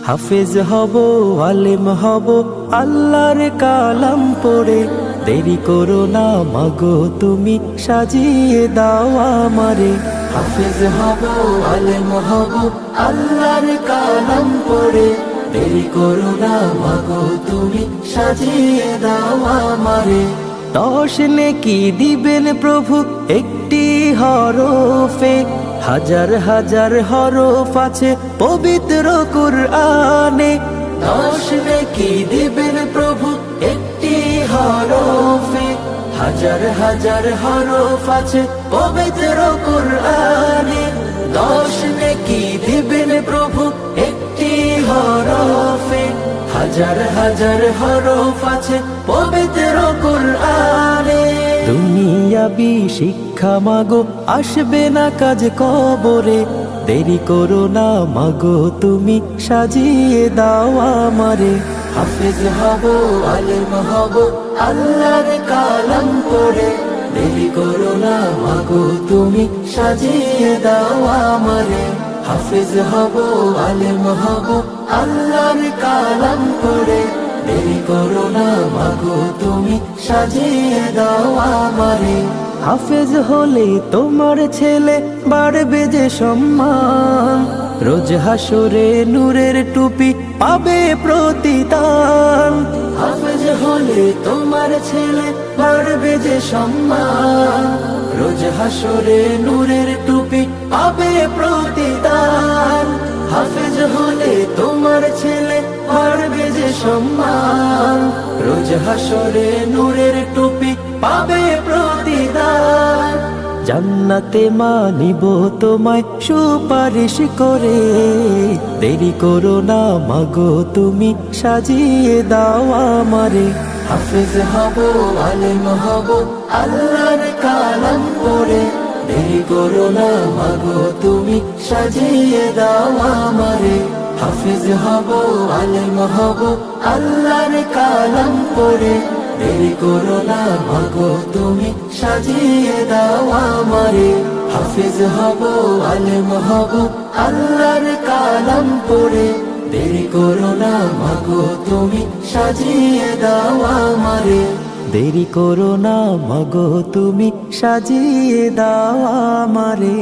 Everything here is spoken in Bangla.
হাফেজ হব আলেম হব আল্লাহর কালাম পড়ে, দেরি করো না মাগো তুমি সাজিয়ে দাও আমারে। হাফেজ হব আলেম হব আল্লাহর কালাম পড়ে, দেরি করো না মাগো তুমি সাজিয়ে দাও আমারে। 10 নেকি দিবেন প্রভু একটি হরফে, হাজার হাজার হরফ আছে পবিত্র কুরআনে। 10 নেকি দিবেন প্রভু একটি হরফে, হাজার হাজার হরফ আছে পবিত্র কুরআনে। 10 নেকি দিবেন প্রভু একটি হরফে, হাজার হাজার হরফ আছে পবিত্র কুরআনে। দুনিয়াবি শিক্ষা মাগো আসবে না কাজ কবরে, দেরি করো না মাগো তুমি সাজিয়ে দাও আমারে। হাফেজ হব আলেম হব আল্লাহর কালাম পড়ে, দেরি করো না মাগো তুমি সাজিয়ে দাও আমারে। হাফেজ হব আলেম হব আল্লাহর কালাম পড়ে, দেরি করো না মাগো তুমি সাজিয়ে দাও আমারে। হাফেজ হলে তোমার ছেলে বাড়বে যে সম্মান, রোজ হাসরে নূরের টুপি পাবে প্রতিদান। হাফেজ হলে তোমার ছেলে বাড়বে যে সম্মান, রোজ হাসরে নূরের টুপি পাবে প্রতিদান। হাফেজ হলে তোমার ছেলে বাড়বে যে সম্মান, রোজ হাসরে নূরের টুপি পাবে প্রতিদান। জান্নাতে মানিব তোমায় সুপারিশ করে, দেরি করো না মাগো তুমি সাজিয়ে দাও আমারে। হাফেজ হব আলেম হব আল্লাহর কালাম পড়ে, দেরি করো না মাগো তুমি সাজিয়ে দাও আমারে। হাফেজ হব আলেম হব আল্লাহর কালাম পড়ে, দেরি করো না মাগো তুমি সাজিয়ে দাও আমারে। হাফেজ হব আলেম হব আল্লাহর কালাম পড়ে, দেরি করো না মাগো তুমি সাজিয়ে দাও আমারে। দেরি করো না মাগো তুমি সাজিয়ে দাও আমারে।